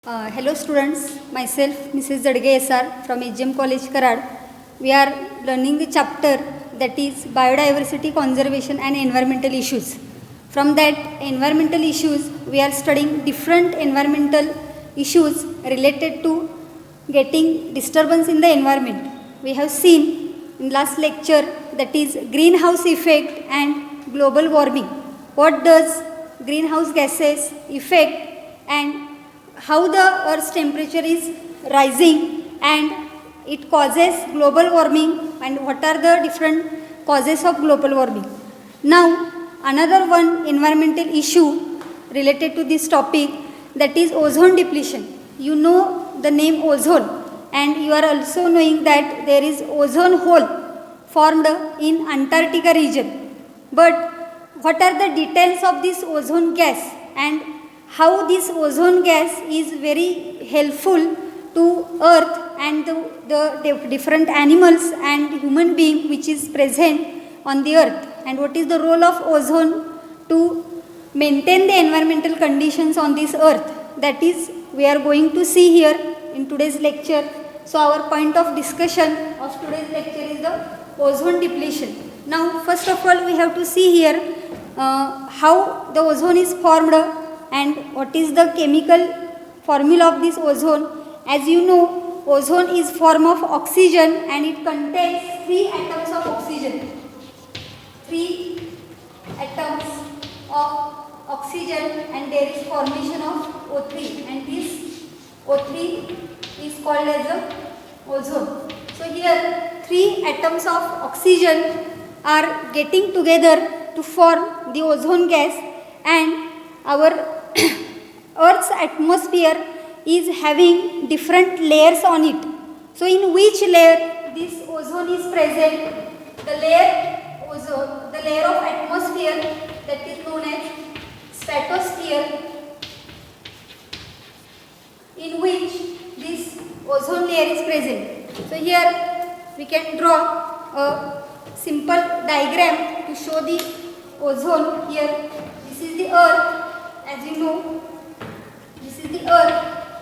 Hello students, myself Mrs. Zadge SR from HM College Karad. We are learning the chapter that is biodiversity conservation and environmental issues. From that environmental issues, we are studying different environmental issues related to getting disturbance in the environment. We have seen in last lecture that is greenhouse effect and global warming. What does greenhouse gases effect and how the earth's temperature is rising and it causes global warming and what are the different causes of global warming. Now another one environmental issue related to this topic, that is ozone depletion. You know the name ozone and you are also knowing that there is ozone hole formed in Antarctica region. But what are the details of this ozone gas and how this ozone gas is very helpful to earth and the different animals and human being which is present on the earth, and what is the role of ozone to maintain the environmental conditions on this earth. That is we are going to see here in today's lecture. So our point of discussion of today's lecture is the ozone depletion. Now first of all we have to see here how the ozone is formed and what is the chemical formula of this ozone. As you know, ozone is form of oxygen and it contains 3 atoms of oxygen. 3 atoms of oxygen and there is formation of O3 and this O3 is called as a ozone. So here 3 atoms of oxygen are getting together to form the ozone gas, and our Earth's atmosphere is having different layers on it. So in which layer this ozone is present? The layer ozone, the layer of atmosphere that is known as stratosphere, in which this ozone layer is present. So here we can draw a simple diagram to show the ozone. Here this is the earth. As you know, this is the earth,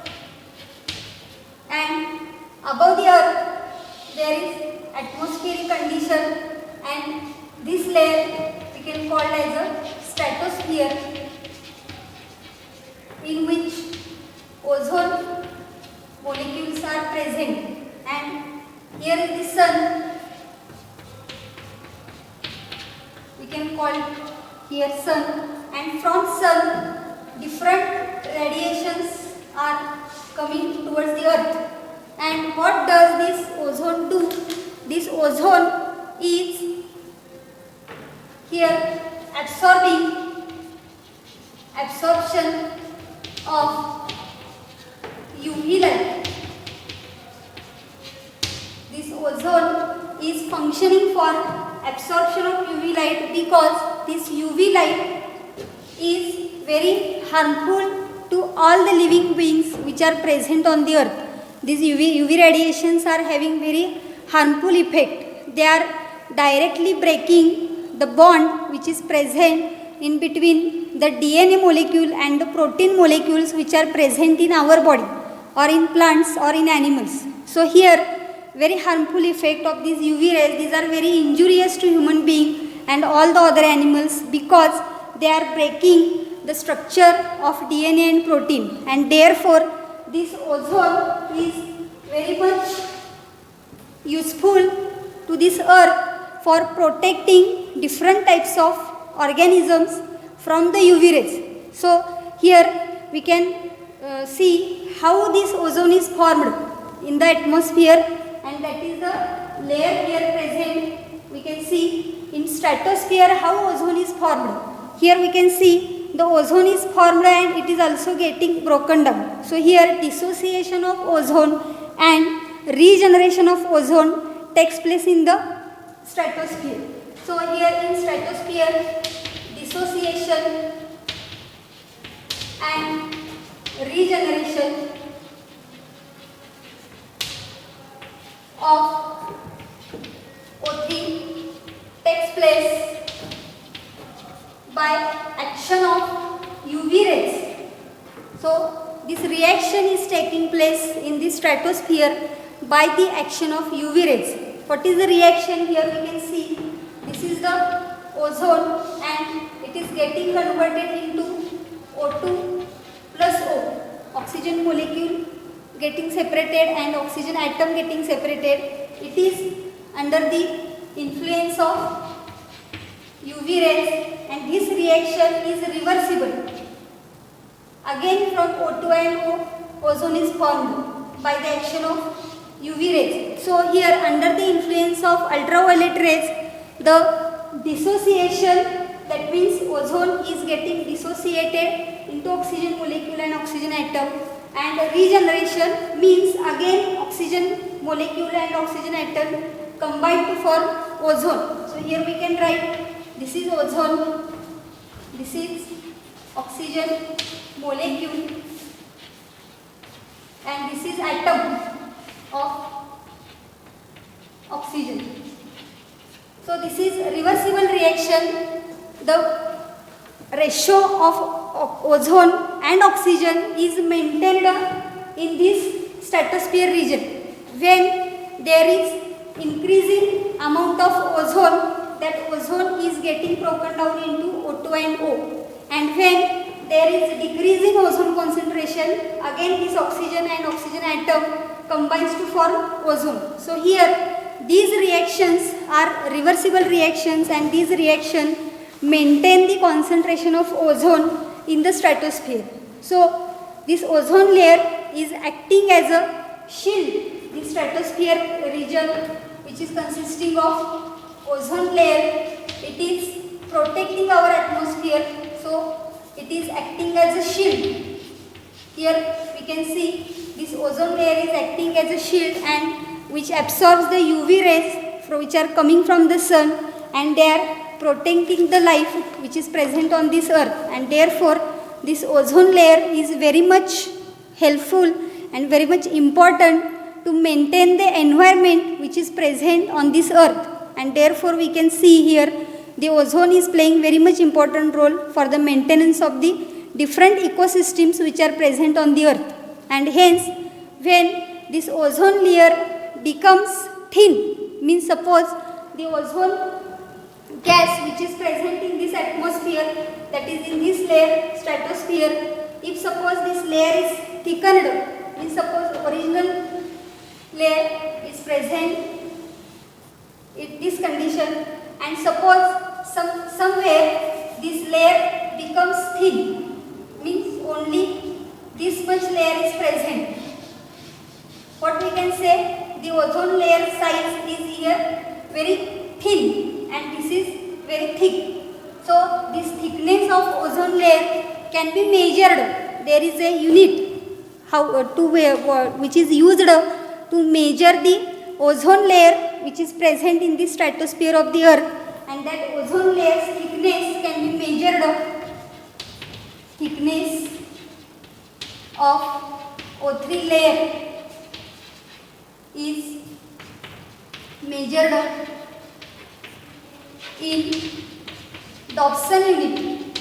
and above the earth there is atmospheric condition, and this layer we can call as a stratosphere, in which ozone molecules are present, and here is the sun. We can call here sun, and from sun different radiations are coming towards the earth. And what does this ozone do? This ozone is here absorption of UV light. This ozone is functioning for absorption of UV light because this UV light is very harmful to all the living beings which are present on the earth. These UV radiations are having very harmful effect. They are directly breaking the bond which is present in between the DNA molecule and the protein molecules which are present in our body or in plants or in animals. So here very harmful effect of these UV rays. These are very injurious to human being and all the other animals because they are breaking the structure of DNA and protein, and therefore this ozone is very much useful to this earth for protecting different types of organisms from the UV rays. So here we can see how this ozone is formed in the atmosphere, and that is the layer here present. We can see in stratosphere how ozone is formed. Here we can see the ozone is formed and it is also getting broken down. So here dissociation of ozone and regeneration of ozone takes place in the stratosphere. So here in stratosphere dissociation and regeneration of O3 takes place by action of UV rays. So this this reaction is taking place in the stratosphere by the action of UV rays. What is the reaction? Here we can see this is the ozone and it is getting converted into O2 plus O. Oxygen molecule getting separated and oxygen atom getting separated. It is under the influence of UV rays and this reaction is reversible. Again from O2 and O, ozone is formed by the action of UV rays. So here under the influence of ultraviolet rays, the dissociation, that means ozone is getting dissociated into oxygen molecule and oxygen atom, and regeneration means again oxygen molecule and oxygen atom combine to form ozone. So here we can write this is ozone, this is oxygen molecule and this is atom of oxygen. So this is reversible reaction. The ratio of ozone and oxygen is maintained in this stratosphere region. When there is increasing amount of ozone, that ozone is getting broken down into O2 and O. And when there is decreasing ozone concentration, again this oxygen and oxygen atom combines to form ozone. So here these reactions are reversible reactions and these reactions maintain the concentration of ozone in the stratosphere. So this ozone layer is acting as a shield. The stratosphere region, which is consisting of ozone layer, it is protecting our atmosphere. So it is acting as a shield. Here we can see this ozone layer is acting as a shield and which absorbs the UV rays which are coming from the sun, and they are protecting the life which is present on this earth, and therefore this ozone layer is very much helpful and very much important to maintain the environment which is present on this earth. And therefore we can see here the ozone is playing very much important role for the maintenance of the different ecosystems which are present on the earth. And hence when this ozone layer becomes thin, means suppose the ozone gas which is present in this atmosphere, that is in this layer, stratosphere, if suppose this layer is thickened, means suppose original layer is present in this condition and suppose somewhere this layer becomes thin, means only this much layer is present. What we can say, the ozone layer size is here very thin and this is very thick. So this thickness of ozone layer can be measured. There is a unit which is used to measure the ozone layer which is present in the stratosphere of the earth, and that ozone layer's thickness can be measured. Thickness of O3 layer is measured in Dobson unit,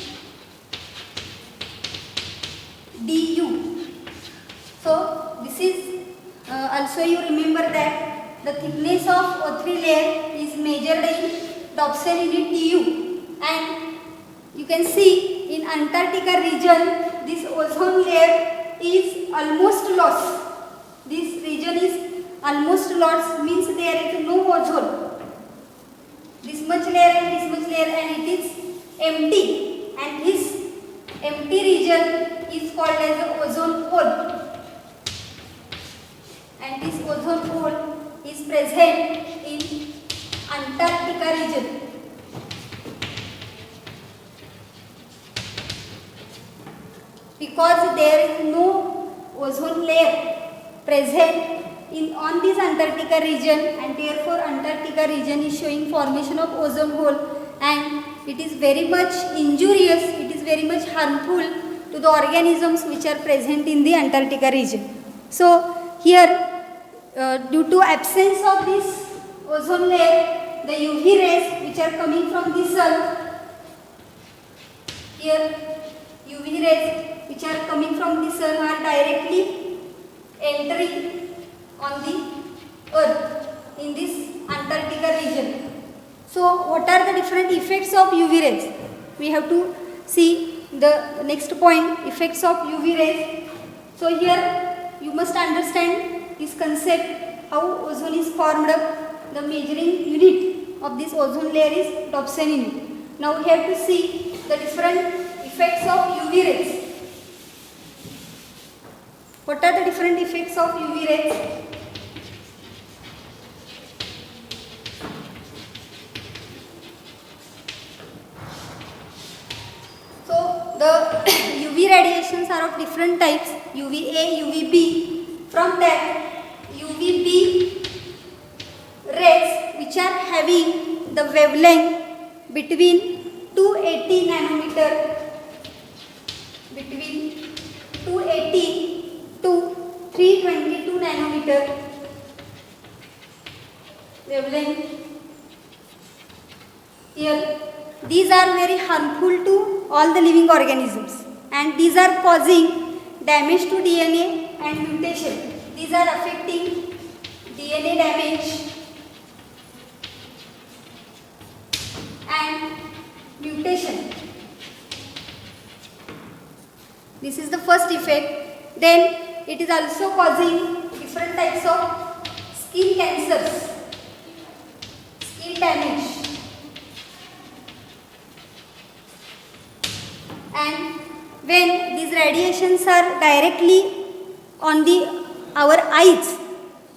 du. So this is also you remember that the thickness of O3 layer is measured in Dobson unit du, and you can see in Antarctica region this ozone layer is almost lost. This region is almost lost, means there is no ozone. This much layer and this much layer, and it is empty, and this empty region is called as the ozone hole, and this ozone hole is present in Antarctica region. Because there is no ozone layer present on this Antarctica region, and therefore Antarctica region is showing formation of ozone hole, and it is very much injurious, it is very much harmful to the organisms which are present in the Antarctica region. So here due to absence of this ozone layer, the UV rays which are coming from the sun, here UV rays which which are coming from the sun are directly entering on the earth in this Antarctica region. So what are the different effects of UV rays? We have to see the next point, effects of UV rays. So here you must understand this concept, how ozone is formed. The measuring unit of this ozone layer is Dobson unit. Now we have to see the different effects of UV rays. What are the different effects of UV rays? So the UV radiations are of different types, UVA, UVB. From that, UVB rays which are having the wavelength between 280 nanometer, between 280 to 322 nanometer wavelength. Here, these are very harmful to all the living organisms, and these are causing damage to DNA and mutation. These are affecting DNA damage and mutation. This is the first effect. Then it is also causing different types of skin cancers, skin damage. And when these radiations are directly on our eyes,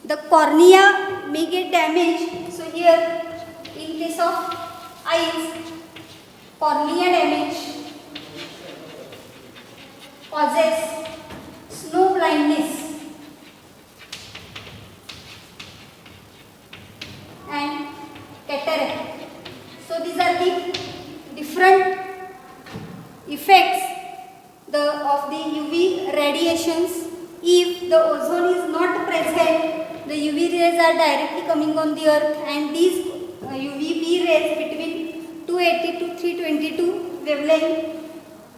the cornea may get damaged. So here, in case of eyes, cornea damage causes snow blindness and cataract. So these are the different effects of the UV radiations. If the ozone is not present, the UV rays are directly coming on the earth, and these UVB rays between 280 to 322 wavelength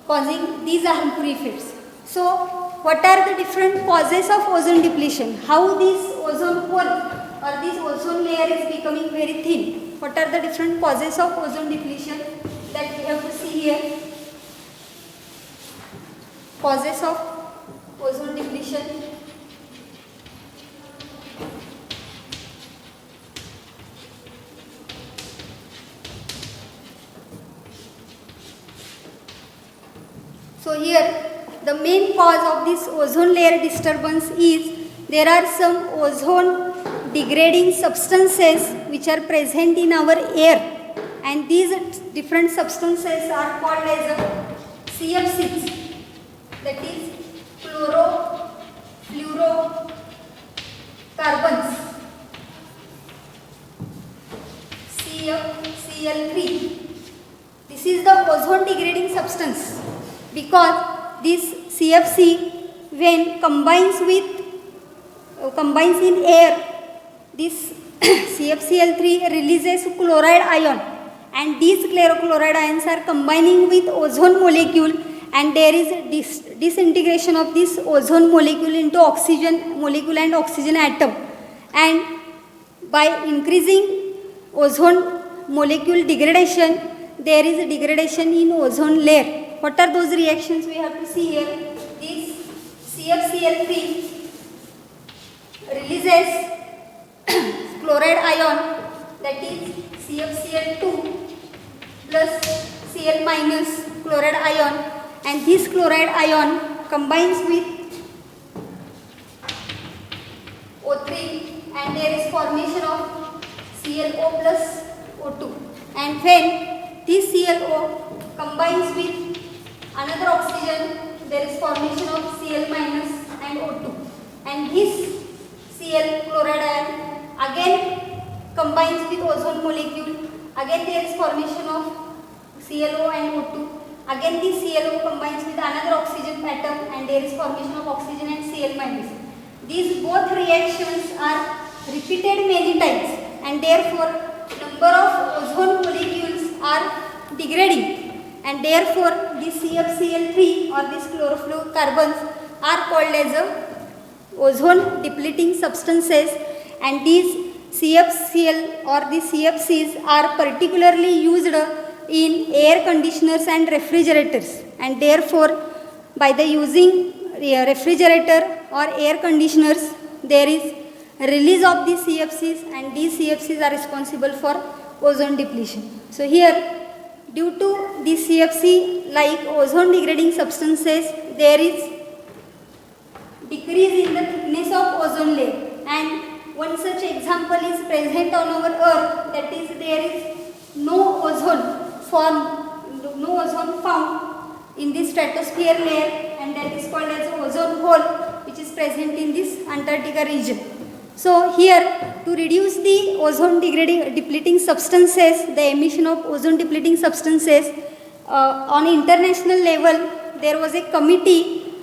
causing these harmful effects. So what are the different causes of ozone depletion? How this ozone hole or this ozone layer is becoming very thin? What are the different causes of ozone depletion that we have to see here? Causes of ozone depletion. So here the main cause of this ozone layer disturbance is there are some ozone degrading substances which are present in our air, and these different substances are called as CFCs, that is chlorofluorocarbons, CFCl3. This is the ozone degrading substance, because this CFC when combines in air, this CFCl3 releases chloride ion, and these chloride ions are combining with ozone molecule, and there is disintegration of this ozone molecule into oxygen molecule and oxygen atom, and by increasing ozone molecule degradation, there is a degradation in ozone layer. What are those reactions we have to see here? This CFCl3 releases chloride ion, that is CFCl2 plus Cl minus chloride ion, and this chloride ion combines with O3, and there is formation of ClO plus O2, and when this ClO combines with another oxygen, there is formation of Cl minus and O2, and this Cl chloride ion again combines with ozone molecule, again there is formation of ClO and O2, again this ClO combines with another oxygen atom, and there is formation of oxygen and Cl minus. These both reactions are repeated many times, and therefore number of ozone molecules are degrading. and therefore these CFCl3 or these chlorofluorocarbons are called as a ozone depleting substances, and these CFCl or the CFCs are particularly used in air conditioners and refrigerators, and therefore by the using refrigerator or air conditioners there is release of these CFCs, and these CFCs are responsible for ozone depletion. So here, due to these CFC like ozone degrading substances, there is decrease in the thickness of ozone layer, and one such example is present on our earth, that is there is no ozone found in the stratosphere layer, and that is called as ozone hole, which is present in this Antarctica region. So here, to reduce the ozone depleting substances, the emission of ozone depleting substances, on international level there was a committee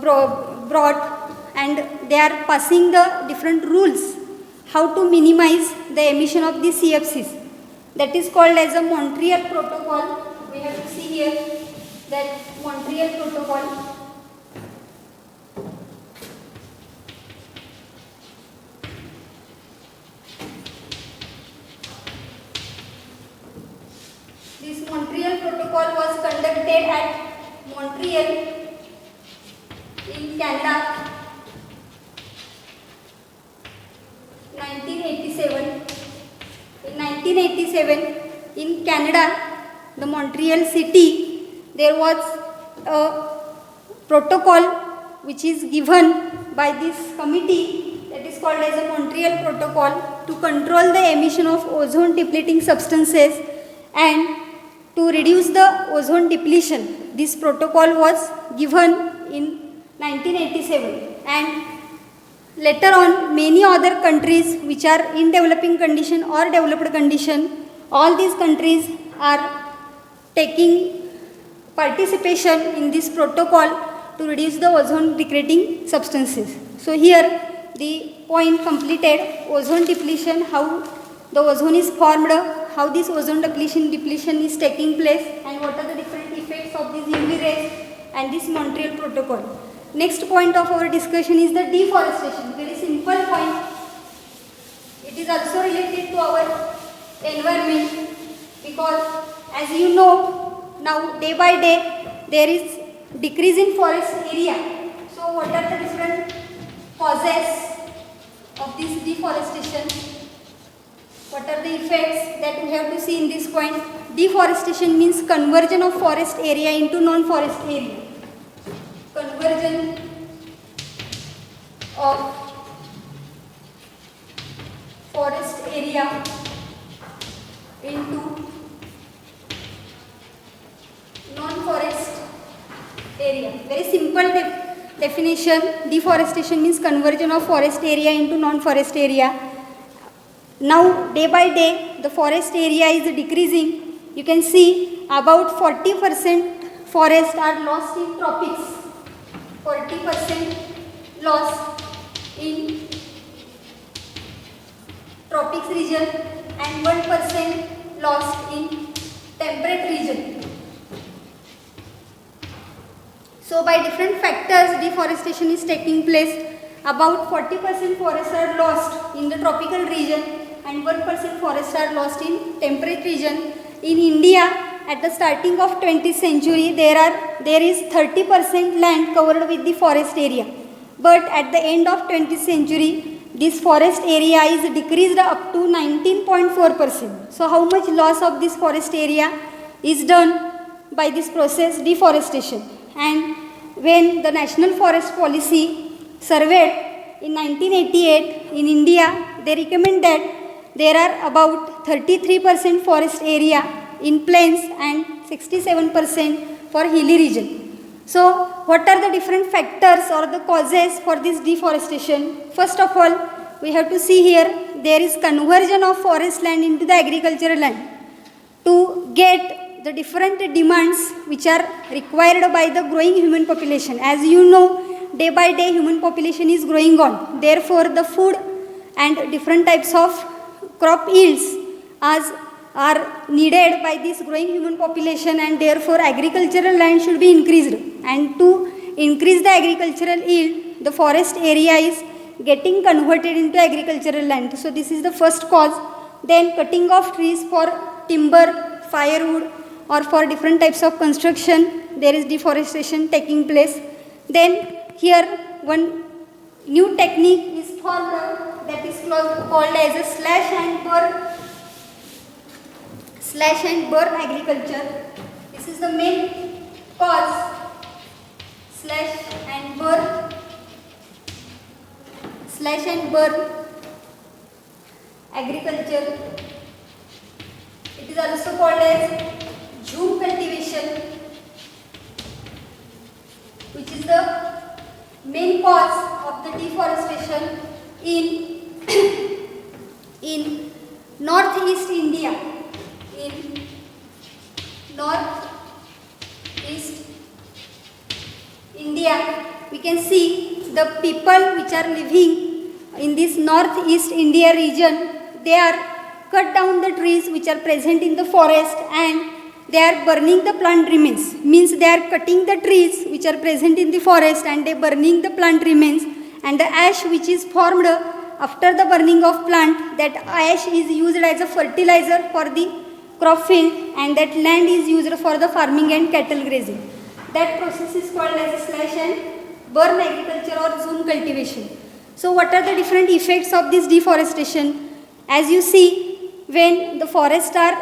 brought, and they are passing the different rules how to minimize the emission of the CFCs. That is called as a Montreal Protocol. We have to see here that Montreal Protocol. This Montreal Protocol was conducted at Montreal in Canada 1987. In 1987 in Canada, the Montreal city, there was a protocol which is given by this committee, that is called as a Montreal Protocol, to control the emission of ozone depleting substances and to reduce the ozone depletion. This protocol was given in 1987, and later on many other countries which are in developing condition or developed condition, all these countries are taking participation in this protocol to reduce the ozone degrading substances. So here the point completed, ozone depletion, how the ozone is formed, how this ozone depletion is taking place, and what are the different effects of these UV rays, and this Montreal Protocol. Next point of our discussion is the deforestation. Very simple point. It is also related to our environment, because as you know, now day by day there is decrease in forest area. So what are the different causes of this deforestation? What are the effects that we have to see in this point? Deforestation means conversion of forest area into non-forest area. Conversion of forest area into non-forest area. Very simple definition. Deforestation means conversion of forest area into non-forest area. Now day by day the forest area is decreasing. You can see about 40% forests are lost in tropics. 40% lost in tropics region and 1% lost in temperate region. So by different factors deforestation is taking place. About 40% forests are lost in the tropical region and 1% forests are lost in temperate region. In India, at the starting of 20th century, there is 30% land covered with the forest area. But at the end of 20th century, this forest area is decreased up to 19.4%. So how much loss of this forest area is done by this process, deforestation? And when the National Forest Policy surveyed in 1988 in India, they recommend that there are about 33% forest area in plains and 67% for hilly region. So what are the different factors or the causes for this deforestation? First of all, we have to see here there is conversion of forest land into the agricultural land to get the different demands which are required by the growing human population. As you know, day by day human population is growing on. Therefore, the food and different types of crop yields are needed by this growing human population, and therefore agricultural land should be increased. And to increase the agricultural yield, the forest area is getting converted into agricultural land. So this is the first cause. Then cutting of trees for timber, firewood, or for different types of construction, there is deforestation taking place. Then here one new technique is formed, that is called as a slash and burn agriculture. This is the main cause, slash and burn agriculture. It is also called as jhum cultivation, which is the main cause of the deforestation in northeast India. In northeast India, we can see the people which are living in this northeast India region, they are cut down the trees which are present in the forest, and they are burning the plant remains. Means they are cutting the trees which are present in the forest and they burning the plant remains, and the ash which is formed after the burning of plant, that ash is used as a fertilizer for the crop field, and that land is used for the farming and cattle grazing. That process is called as a slash and burn agriculture or jhum cultivation. So what are the different effects of this deforestation? As you see, when the forests are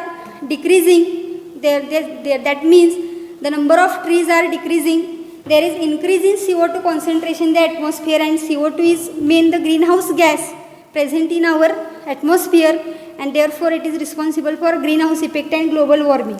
decreasing, that means the number of trees are decreasing, there is increase in CO2 concentration in the atmosphere, and CO2 is main the greenhouse gas present in our atmosphere, and therefore it is responsible for greenhouse effect and global warming.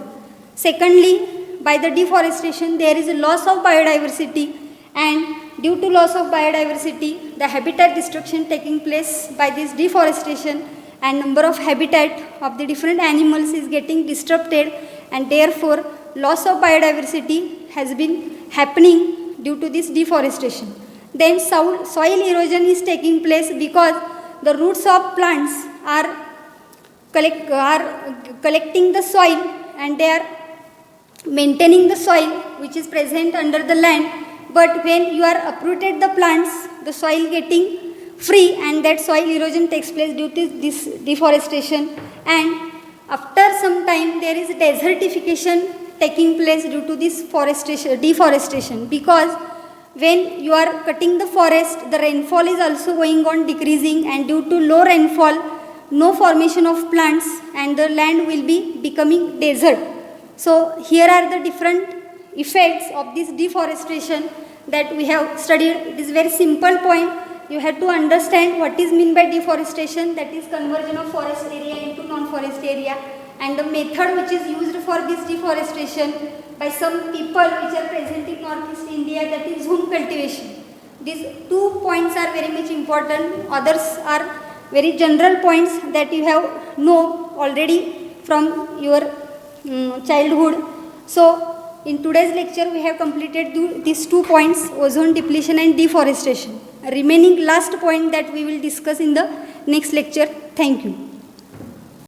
Secondly, by the deforestation there is a loss of biodiversity, and due to loss of biodiversity, the habitat destruction taking place by this deforestation, and number of habitat of the different animals is getting disrupted, and therefore loss of biodiversity has been happening due to this deforestation. Then soil erosion is taking place because the roots of plants are collecting the soil, and they are maintaining the soil which is present under the land. But when you are uprooted the plants, the soil getting free, and that soil erosion takes place due to this deforestation. And after some time there is desertification taking place due to this deforestation, because when you are cutting the forest, the rainfall is also going on decreasing, and due to low rainfall, no formation of plants, and the land will be becoming desert. So here are the different effects of this deforestation that we have studied. It is very simple point. You have to understand what is meant by deforestation, that is conversion of forest area into non-forest area, and the method which is used for this deforestation by some people which are present in northeast India, that is jhum cultivation. These 2 points are very much important. Others are very general points that you have know already from your childhood. So in today's lecture we have completed these 2 points, ozone depletion and deforestation. Remaining last point that we will discuss in the next lecture. Thank you.